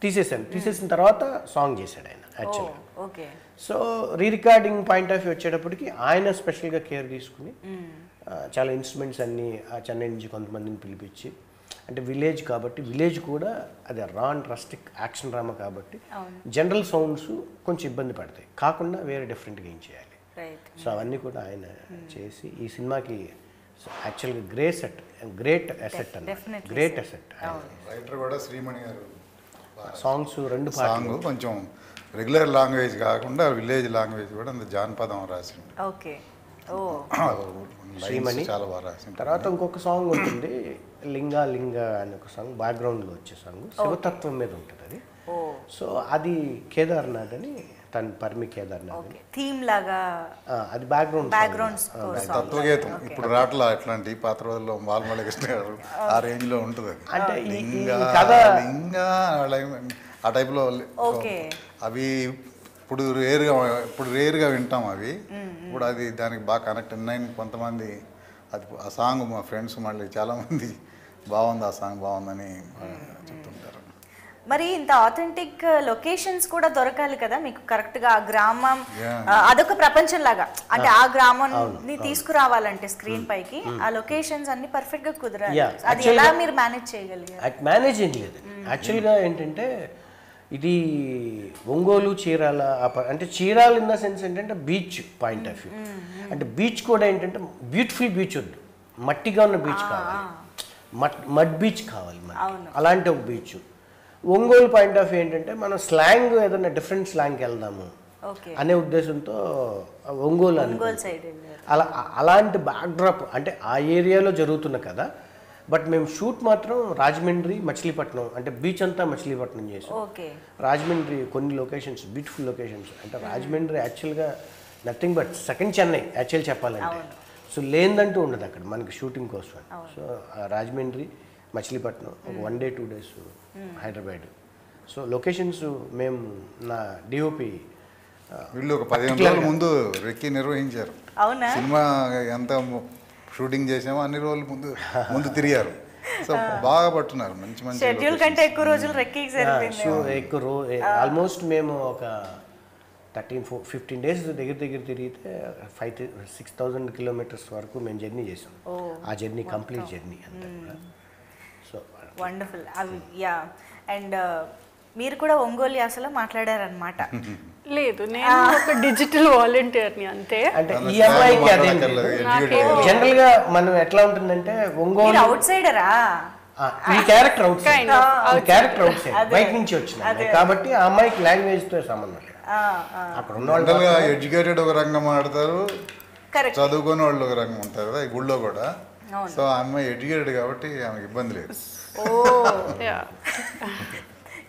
తీసేసిన తర్వాత సాంగ్ చేశాడు ఆయన యాక్చువల్గా. So re recording point of view వచ్చేటప్పటికి ఆయన స్పెషల్గా కేర్ తీసుకుని చాలా ఇన్స్ట్రుమెంట్స్ అన్నీ చెన్నై నుంచి కొంతమందిని పిలిపించి, అంటే విలేజ్ కాబట్టి విలేజ్ కూడా అది రా అండ్ రస్టిక్ యాక్షన్ డ్రామా కాబట్టి జనరల్ సౌండ్స్ కొంచెం ఇబ్బంది పడతాయి, కాకుండా వేరే డిఫరెంట్గా ఏం చేయాలి. సో అవన్నీ కూడా ఆయన చేసి ఈ సినిమాకి యాక్చువల్గా గ్రేట్ అసెట్ రైటర్ కూడా శ్రీమణి గారు. సాంగ్స్ 2 పాటలు కొంచెం రెగ్యులర్ లాంగ్వేజ్ కాకుండా విలేజ్ లాంగ్వేజ్ కూడా అంత జానపదం రాసింది. శ్రీమణి చాలా బాగా రాసింది. తర్వాత ఇంకొక సాంగ్ ఉంటుంది, లింగా అనే ఒక సాంగ్, బ్యాక్గ్రౌండ్లో వచ్చే సాంగ్, శివతత్వం మీద ఉంటుంది అది. సో అది కేదార్నాథ్ అని, తన పరిమి కేదార్నాథ్ థీమ్ లాగా, అది బ్యాక్గ్రౌండ్ తత్వగీతం. ఇప్పుడు రాట్లా ఇట్లాంటి పాత రోజుల్లో వాల్మీకి కృష్ణ గారు ఆ రేంజ్ లో ఉంటుంది. అంటే లింగా ఆ టైప్లో అవి ఇప్పుడు రేరుగా వింటాం అవి. ఇప్పుడు అది దానికి బాగా కనెక్ట్ అయిన కొంతమంది, అది ఆ సాంగ్ మా ఫ్రెండ్స్ మళ్ళీ చాలామంది బాగుంది, ఆ సాంగ్ బాగుందని చెప్తుంటారు. మరి ఇంత ఆథెంటిక్ లొకేషన్స్ కూడా దొరకాలి కదా మీకు కరెక్ట్గా. ఆ గ్రామం అదొక ప్రపంచం లాగా, అంటే ఆ గ్రామాన్ని తీసుకురావాలంటే స్క్రీన్ పైకి ఆ లొకేషన్స్ అన్ని పర్ఫెక్ట్ గా కుదరాలి. అది ఎలా మీరు మేనేజ్ చేయగలిగారు? మేనేజ్ ఏం లేదు యాక్చువల్గా. ఏంటంటే ఇది ఒంగోలు చీరాల, అంటే చీరాల ఇన్ ద సెన్స్ ఏంటంటే బీచ్ పాయింట్ ఆఫ్ వ్యూ, అంటే బీచ్ కూడా ఏంటంటే బ్యూటిఫుల్ బీచ్ వద్దు, మట్టిగా ఉన్న బీచ్ కావాలి, మడ్ బీచ్ కావాలి మనకి, అలాంటి ఒక beach. Ongole point of view ఏంటంటే మనం స్లాంగ్ ఏదైనా డిఫరెంట్ స్లాంగ్కి వెళ్దాము అనే ఉద్దేశంతో ఒంగోలు అలాంటి బ్యాక్డ్రాప్, అంటే ఆ ఏరియాలో జరుగుతున్న కదా. బట్ మేము షూట్ మాత్రం రాజమండ్రి, మచిలీపట్నం, అంటే బీచ్ అంతా మచిలీపట్నం చేసాం. రాజమండ్రి కొన్ని లొకేషన్స్, బ్యూటిఫుల్ లొకేషన్స్, అంటే రాజమండ్రి యాక్చువల్గా nothing but second Chennai actual చెప్పాలంటే. సో లేదంటూ ఉండదు అక్కడ మనకి షూటింగ్ కోసం. సో రాజమండ్రి, మచిలీపట్నం, ఒక 1 day 2 days Hyderabad. So locations మేము నా డిఓపి వీళ్ళు ఒక 15 రోజుల ముందు రెక్కి నిర్వహించారు. సినిమా ఎంత షూటింగ్ చేసామో అన్ని రోజులు ముందు తిరిగారు. సో బాగా పట్టున్నారు, మంచి మంచి షెడ్యూల్ కంటే ఎక్కువ రోజులు రెక్కీకి సరిపోయింది. ఆల్మోస్ట్ మేము ఒక 13-15 days దగ్గర తిరిగితే 5,000-6,000 kilometers వరకు మేము జర్నీ చేసాం. ఆ జర్నీ కంప్లీట్ జర్నీ అంతా కూడా. So wonderful. యా. అండ్ మీరు కూడా ఒంగోలు యాసలో మాట్లాడారనమాట? లేదు, నేను ఒక డిజిటల్ వాలంటీర్ని అంతే. అంటే ఈ అమ్మాయికి అదే జనరల్ గా మనం ఎట్లా ఉంటుందంటే ఒంగోలు అవుట్ సైడరా, ఈ క్యారెక్టర్ అవుట్ సైడ్, బయట నుంచి వచ్చింది కాబట్టి ఆ అమ్మాయికి లాంగ్వేజ్ తో సంబంధం లేదు. అక్కడ ఉన్న వాళ్ళు ఎడ్యుకేటెడ్ ఒక రంగం ఆడతారు, చదువుకునే వాళ్ళు ఒక రంగం ఉంటారు కదా ఈ గుళ్ళో కూడా. సో ఆ అమ్మాయి ఎడ్యుకేటెడ్ కాబట్టి ఆమెకి ఇబ్బంది లేదు.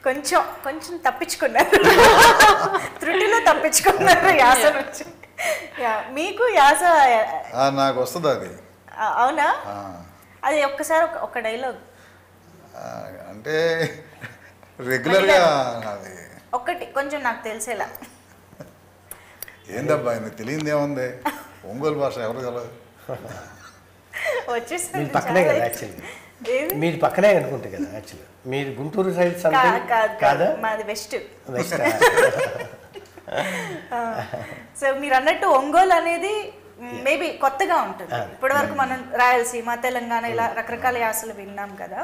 కొంచెం తప్పించుకున్నారు, త్రుటిలో తప్పించుకున్నారు యాస నుంచి. మీకు యాస నాకు వస్తుంది అది. అవునా? అది ఒక్కసారి ఒక డైలాగ్ అంటే రెగ్యులర్గా అది ఒకటి కొంచెం నాకు తెలిసేలా. ఏందబ్బా నీకు తెలియదు ఏముంది, ఒంగోలు భాష ఎవరు తెలియదు. వచ్చేసి పక్కనే కదా యాక్చువల్లీ, మీరు పక్కనే అనుకుంటే కదా యాక్చువల్లీ. మీరు గుంటూరు సైడ్ కాదా? మాది వెస్ట్. సో మీరు అన్నట్టు ఒంగోలు అనేది మేబీ కొత్తగా ఉంటుంది. ఇప్పటి వరకు మనం రాయలసీమ, తెలంగాణ ఇలా రకరకాల యాసలు విన్నాం కదా.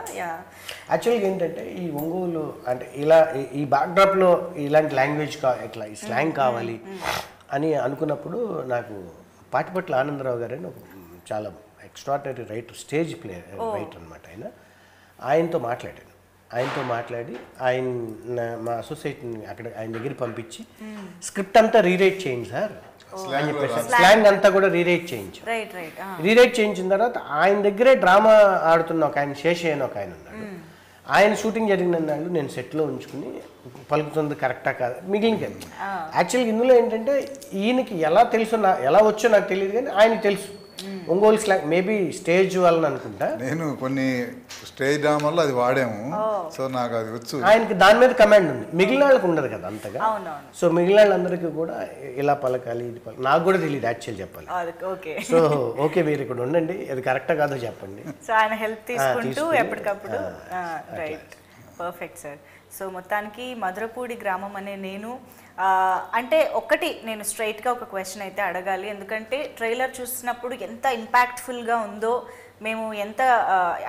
యాక్చువల్గా ఏంటంటే ఈ ఒంగోలు అంటే ఇలా ఈ బ్యాక్డ్రాప్లో ఇలాంటి లాంగ్వేజ్ ఇట్లా ఈ స్లాంగ్ కావాలి అని అనుకున్నప్పుడు నాకు పాటిపట్ల ఆనందరావు గారు అని ఒక చాలా extraordinary writer, stage play writer అనమాట ఆయనతో మాట్లాడి ఆయన మా అసోసియేట్ని అక్కడ ఆయన దగ్గర పంపించి స్క్రిప్ట్ అంతా రీరైట్ చేయండి సార్ అని చెప్పేసి, స్లాంగ్ అంతా కూడా రీరైట్ చేయించాం. రీరైట్ చేయించిన తర్వాత ఆయన దగ్గరే డ్రామా ఆడుతున్న ఒక ఆయన శేషయ్య అని ఒక ఆయన ఉన్నాడు. ఆయన షూటింగ్ జరిగిన నాళ్ళు నేను సెట్లో ఉంచుకుని పలుకుతుంది కరెక్టా కాదు మిగిలిన. యాక్చువల్గా ఇందులో ఏంటంటే ఈయనకి ఎలా వచ్చో నాకు తెలియదు, కానీ ఆయనకి తెలుసు ఒంగోలు స్లాంగ్, మేబీ స్టేజ్ వలన అనుకుంటా. నేను కొన్ని స్టేజ్ డ్రామాల్లో అది వాడాము, సో నాకు అది వచ్చు. ఆయనకి దాని మీద కమాండ్ ఉంది, మిగిలిన వాళ్ళకి ఉండదు కదా అంతగా. సో మిగిలిన వాళ్ళందరికీ కూడా ఇలా పలకాలి ఇది పలకాలి, నాకు కూడా తెలియదు యాక్చువల్ చెప్పాలి. సో ఓకే మీరు ఇక్కడ ఉండండి, అది కరెక్టా కాదో చెప్పండి. సో ఆయన హెల్ప్ తీసుకుంటూ ఎప్పటికప్పుడు. Right, perfect sir. సో మొత్తానికి మధురపూడి గ్రామం అనే నేను అంటే ఒక్కటి నేను స్ట్రైట్గా ఒక క్వశ్చన్ అయితే అడగాలి, ఎందుకంటే ట్రైలర్ చూసినప్పుడు ఎంత ఇంపాక్ట్ఫుల్గా ఉందో, మేము ఎంత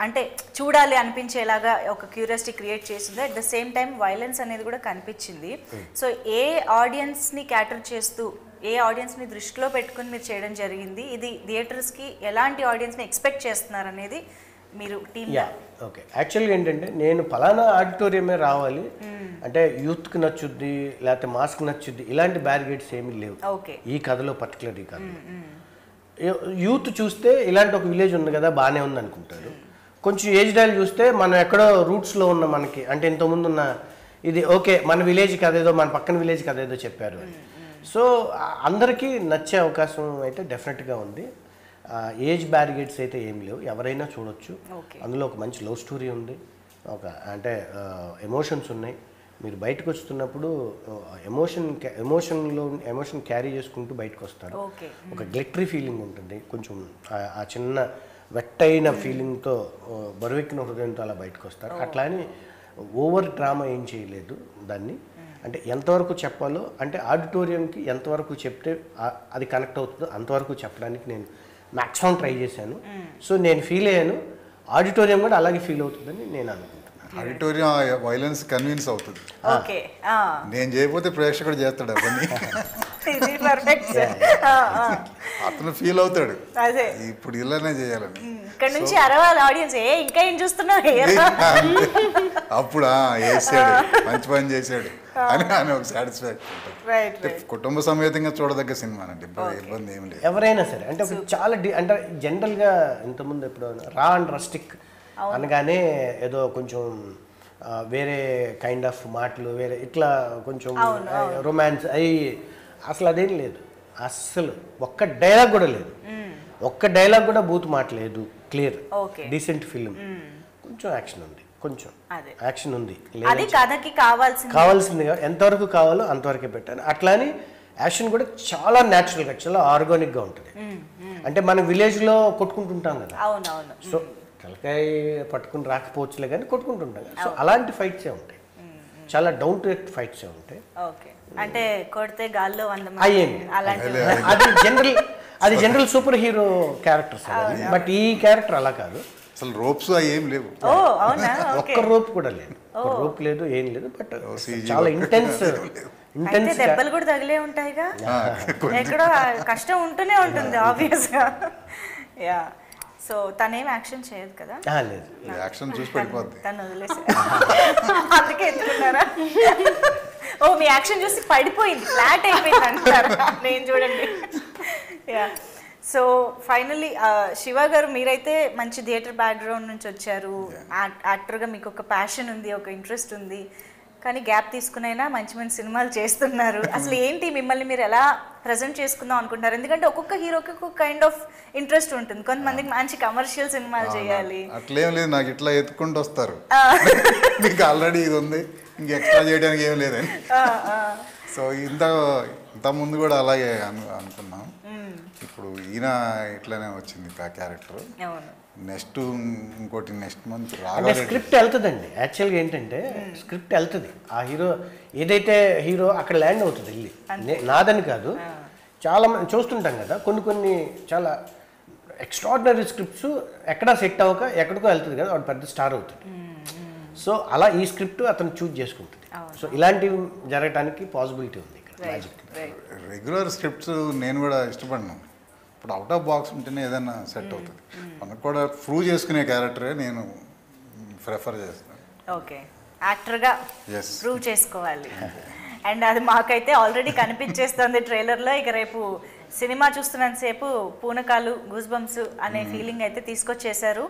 అంటే చూడాలి అనిపించేలాగా ఒక క్యూరియాసిటీ క్రియేట్ చేసిందో, at the same time violence అనేది కూడా కనిపించింది. సో ఏ ఆడియన్స్ని క్యాటర్ చేస్తూ, ఏ ఆడియన్స్ని దృష్టిలో పెట్టుకుని మీరు చేయడం జరిగింది, ఇది థియేటర్స్కి ఎలాంటి ఆడియన్స్ని ఎక్స్పెక్ట్ చేస్తున్నారు అనేది మీరు టీమ్? ఓకే, యాక్చువల్గా ఏంటంటే నేను ఫలానా ఆడిటోరియమే రావాలి అంటే యూత్కి నచ్చుద్ది లేకపోతే మాస్కి నచ్చుద్ది ఇలాంటి బ్యారిగేడ్స్ ఏమీ లేవు ఈ కథలో, పర్టికులర్ ఈ కథలో. యూత్ చూస్తే ఇలాంటి ఒక విలేజ్ ఉంది కదా బాగానే ఉంది అనుకుంటారు. కొంచెం ఏజ్ డైల్ చూస్తే మనం ఎక్కడో రూట్స్లో ఉన్న మనకి, అంటే ఇంతకుముందు ఉన్న ఇది ఓకే మన విలేజ్ కదేదో మన పక్కన విలేజ్ కదేదో చెప్పారు అని. సో అందరికీ నచ్చే అవకాశం అయితే డెఫినెట్గా ఉంది. ఏజ్ బ్యారిగేడ్స్ అయితే ఏం లేవు, ఎవరైనా చూడొచ్చు. అందులో ఒక మంచి లవ్ స్టోరీ ఉంది, ఒక అంటే ఎమోషన్స్ ఉన్నాయి. మీరు బయటకు వస్తున్నప్పుడు ఎమోషన్ క్యారీ చేసుకుంటూ బయటకు వస్తారు. ఒక గ్లిటరీ ఫీలింగ్ ఉంటుంది, కొంచెం ఆ చిన్న వెట్టయిన ఫీలింగ్తో బరువెక్కిన హృదయంతో అలా బయటకు వస్తారు. అట్లా అని ఓవర్ డ్రామా ఏం చేయలేదు దాన్ని. అంటే ఎంతవరకు చెప్పాలో, అంటే ఆడిటోరియంకి ఎంతవరకు చెప్తే అది కనెక్ట్ అవుతుందో అంతవరకు చెప్పడానికి నేను మ్యాక్సిమం ట్రై చేశాను. సో నేను ఫీల్ అయ్యాను, ఆడిటోరియం కూడా అలాగే ఫీల్ అవుతుందని నేను అనుకుంటున్నాను. ఆడిటోరియం వైలెన్స్ కన్విన్స్ అవుతుంది, నేను చేయకపోతే ప్రేక్షకుడు చేస్తాడు అవన్నీ. అతను ఫీల్ అవుతాడు ఇప్పుడు ఇలానే చేయాలని. ఇక్కడ నుంచి అరవాలి ఆడియన్స్, ఇంకా ఏం చూస్తున్నారు అప్పుడు వేసాడు మంచి పని చేశాడు అని ఒక సాటిస్ఫాక్షన్. కుటుంబ సమేతంగా చూడదగ్గ సినిమా అండి, ఇబ్బంది ఏం లేదు. ఎవరైనా సరే అంటే ఒక చాలా అంటే జనరల్గా ఇంతకుముందు ఎప్పుడు రా అండ్ రస్టిక్ అనగానే ఏదో కొంచెం వేరే కైండ్ ఆఫ్ మాటలు, వేరే ఇట్లా కొంచెం రొమాన్స్ అవి, అసలు అదేం లేదు. అస్సలు ఒక్క డైలాగ్ కూడా లేదు, ఒక్క డైలాగ్ కూడా బూత్ మాట లేదు. Clear decent film. కొంచెం యాక్షన్ ఉంది, కొంచెం యాక్షన్ ఉంది, కావాల్సిందిగా ఎంతవరకు కావాలో అంతవరకే పెట్టాను. అట్లా అని యాక్షన్ కూడా చాలా న్యాచురల్గా, చాలా ఆర్గానిక్గా ఉంటుంది. అంటే మనం విలేజ్లో కొట్టుకుంటుంటాం కదా, సో తలకాయ పట్టుకుని రాకపోవచ్చులే కానీ కొట్టుకుంటుంటాం కదా. సో అలాంటి ఫైట్సే ఉంటాయి, చాలా డౌన్ టు ఎర్త్ ఫైట్సే ఉంటాయి. అంటే కొడితే గాల్లో అది general super hero characters, but ఈ క్యారెక్టర్ అలా కాదు. అసలు రోప్స్ ఏం లేవు, ఒక్క రోప్ కూడా లేదు, రోప్ లేదు, ఏం లేదు. బట్ చాలా ఇంటెన్స్ దెబ్బలు కూడా తగిలే ఉంటాయిగా, ఎక్కడో కష్టం ఉంటూనే ఉంటుంది ఆబ్వియస్గా. యా, సో తనేం యాక్షన్ చేయదు కదా? లేదు, యాక్షన్ చూసి పడిపోద్ది, తను వదిలేసి అందుకే ఎత్తుకున్నారా? ఓ మీ యాక్షన్ చూసి పడిపోయింది, ఫ్లాట్ అయిపోయింది అంటారా? నేను చూడండి. యా, సో ఫైనల్లీ శివ గారు, మీరైతే మంచి థియేటర్ బ్యాక్గ్రౌండ్ నుంచి వచ్చారు, యాక్టర్గా మీకు ఒక ప్యాషన్ ఉంది, ఒక ఇంట్రెస్ట్ ఉంది, కానీ గ్యాప్ తీసుకునైనా మంచి మంచి సినిమాలు చేస్తున్నారు. అసలు ఏంటి మిమ్మల్ని మీరు ఎలా ప్రజెంట్ చేసుకుందాం అనుకుంటున్నారు? ఎందుకంటే ఒక్కొక్క హీరోకి ఒక్కొక్క కైండ్ ఆఫ్ ఇంట్రెస్ట్ ఉంటుంది, కొంతమందికి మంచి కమర్షియల్ సినిమాలు చేయాలి. అట్లేం లేదు, నాకు ఇట్లా ఎత్తుకుంటూ వస్తారు, మీకు ఆల్రెడీ ఇది ఉంది ఇంక ఎక్స్ట్రా చేయడానికి ఏం లేదని. సో ఇంత ముందు కూడా అలాగే అనుకున్నాం. ఇప్పుడు ఈయన ఇట్లానే వచ్చింది క్యారెక్టర్. నెక్స్ట్ ఇంకోటి నెక్స్ట్ మంత్ అంటే స్క్రిప్ట్ వెళ్తుందండి. యాక్చువల్గా ఏంటంటే స్క్రిప్ట్ వెళ్తుంది, ఆ హీరో ఏదైతే హీరో అక్కడ ల్యాండ్ అవుతుంది వెళ్ళి. నాదని కాదు, చాలా మంది చూస్తుంటాం కదా, కొన్ని చాలా ఎక్స్ట్రాడినరీ స్క్రిప్ట్స్ ఎక్కడా సెట్ అవ్వక ఎక్కడికో వెళ్తుంది కదా, వాడు పెద్ద స్టార్ అవుతుంది. సో అలా ఈ స్క్రిప్ట్ అతను చూజ్ చేసుకుంటుంది. సో ఇలాంటివి జరగడానికి పాసిబిలిటీ ఉంది ఇక్కడ. రెగ్యులర్ స్క్రిప్ట్స్ నేను కూడా ఇష్టపడను, అక్కడ అవుట్ ఆఫ్ బాక్స్ ఉంటేనే ఏదైనా సెట్ అవుతుంది. మనకు కూడా ప్రూవ్ చేసుకునే క్యారెక్టరే నేను ప్రిఫర్ చేస్తాను. ఓకే, యాక్టర్గా Yes. ప్రూవ్ చేసుకోవాలి. అండ్ అది మాకైతే ఆల్రెడీ కనిపించేస్తుంది ట్రైలర్లో. ఇక రేపు సినిమా చూస్తున్నంతసేపు పూనకాలు గూస్ బంప్స్ అనే ఫీలింగ్ అయితే తీసుకొచ్చేసారు.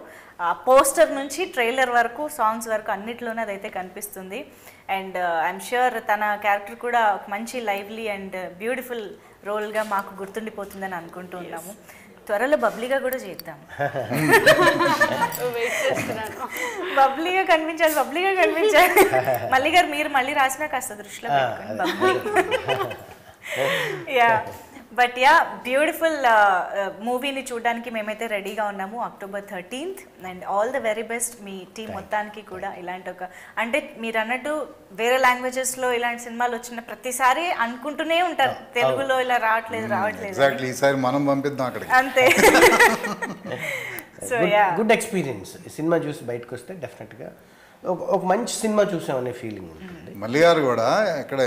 పోస్టర్ నుంచి ట్రైలర్ వరకు సాంగ్స్ వరకు అన్నిట్లోనే అదైతే కనిపిస్తుంది. అండ్ ఐఎమ్ ష్యూర్ తన క్యారెక్టర్ కూడా ఒక మంచి లైవ్లీ అండ్ బ్యూటిఫుల్ రోల్గా మాకు గుర్తుండిపోతుందని అనుకుంటూ ఉన్నాము. త్వరలో బబ్లీగా కూడా చేద్దాం. వెయిట్ చేస్తున్నాను. బబ్లీగా కనిపించాలి. మళ్ళీ గారు మీరు మళ్ళీ రాసినా కాస్త దృష్టిలో పెట్టుకోండి bubbly. Yeah, but yeah, beautiful మూవీని చూడడానికి మేమైతే రెడీగా ఉన్నాము October 13th. And all the very best మీ టీం మొత్తానికి కూడా. ఇలాంటి ఒక అంటే మీరు అన్నట్టు వేరే లాంగ్వేజెస్లో ఇలాంటి సినిమాలు వచ్చిన ప్రతిసారి అనుకుంటూనే ఉంటారు తెలుగులో ఇలా రావట్లేదు ఎగ్జాక్ట్లీ ఈసారి మనం పంపిద్దాం అక్కడికి. అంతే. So yeah, good experience. Cinema చూసి బయటకు వస్తే డెఫినెట్గా ఒక మంచి సినిమా చూసామనే ఫీలింగ్ ఉంటుంది. మల్లి గారు కూడా ఎక్కడ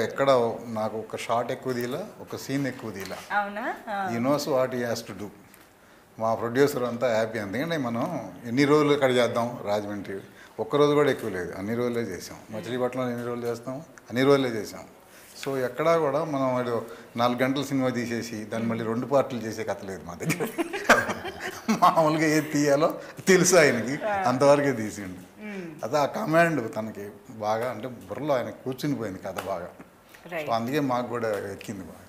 నాకు ఒక షాట్ ఎక్కువ తీలా, ఒక సీన్ ఎక్కువ తీలా. అవునా? ఈ knows what he has to do. మా ప్రొడ్యూసర్ అంతా హ్యాపీ. ఎందుకంటే మనం ఎన్ని రోజులు ఇక్కడ చేద్దాం రాజమండ్రి, ఒక్కరోజు కూడా ఎక్కువ లేదు, అన్ని రోజులే చేసాం. మచిలీపట్నంలో ఎన్ని రోజులు చేస్తాం, అన్ని రోజులే చేసాం. సో ఎక్కడా కూడా మనం 4 గంటల సినిమా తీసేసి దాన్ని మళ్ళీ 2 పార్ట్లు చేసే కథ లేదు మా దగ్గర. మామూలుగా ఏది తీయాలో తెలుసు ఆయనకి, అంతవరకే తీసిండు. అదే ఆ కమాండ్ తనకి బాగా అంటే బుర్రలో ఆయన కూర్చుని పోయింది కథ బాగా. సో అందుకే మాకు కూడా ఎక్కింది బాగా.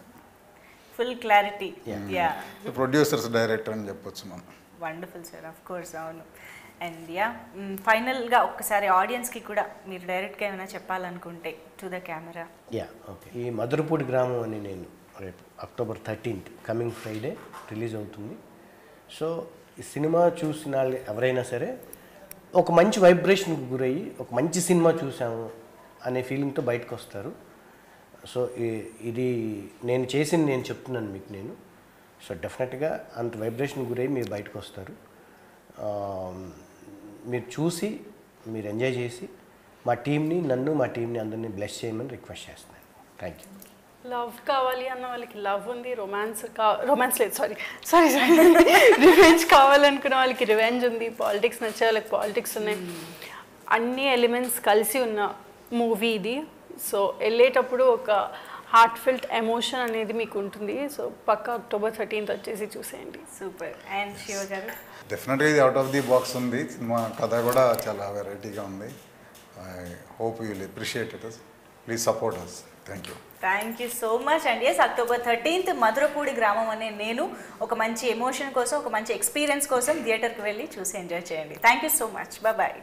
Full clarity. Yeah, producers director అని చెప్పొచ్చు మనం. Wonderful sir, of course. అవును. అండ్ యా, ఫైనల్గా ఒక్కసారి ఆడియన్స్కి కూడా మీరు డైరెక్ట్గా ఏమైనా చెప్పాలనుకుంటే to the camera. Yeah, okay. ఈ మధురపూడి గ్రామం అని నేను రేపు October 13th coming Friday release అవుతుంది. సో ఈ సినిమా చూసిన వాళ్ళు ఎవరైనా సరే ఒక మంచి వైబ్రేషన్కి గురయ్యి ఒక మంచి సినిమా చూసాము అనే ఫీలింగ్తో బయటకు వస్తారు. సో ఇది నేను చేసింది నేను చెప్తున్నాను మీకు నేను. సో డెఫినెట్గా అంత వైబ్రేషన్ గురయ్యి మీరు బయటకు వస్తారు. మీరు చూసి మీరు ఎంజాయ్ చేసి మా టీంని మా టీంని అందరినీ బ్లెస్ చేయమని రిక్వెస్ట్ చేస్తున్నాను. Thank you. లవ్ కావాలి అన్న వాళ్ళకి లవ్ ఉంది, రొమాన్స్ లేదు, సారీ రివెంజ్ కావాలనుకున్న వాళ్ళకి రివెంజ్ ఉంది, పాలిటిక్స్ నచ్చే వాళ్ళకి పాలిటిక్స్ ఉన్నాయి. అన్ని ఎలిమెంట్స్ కలిసి ఉన్న మూవీ ఇది. సో వెళ్ళేటప్పుడు ఒక హార్ట్ ఫిల్ట్ ఎమోషన్ అనేది మీకు ఉంటుంది. సో పక్కా October 13th వచ్చేసి చూసేయండి. సూపర్. అండ్ శివ గారు? డెఫినెట్గా ఇది అవుట్ ఆఫ్ ది బాక్స్ ఉంది. సినిమా కథ కూడా చాలా వెరైటీగా ఉంది. I hope you will appreciate it. Please support us. Thank you so much. And yes, October 13th Madhurapudi గ్రామం అనే నేను ఒక మంచి ఎమోషన్ కోసం, ఒక మంచి ఎక్స్పీరియన్స్ కోసం థియేటర్కి వెళ్ళి చూసి ఎంజాయ్ చేయండి. Thank you so much. Bye.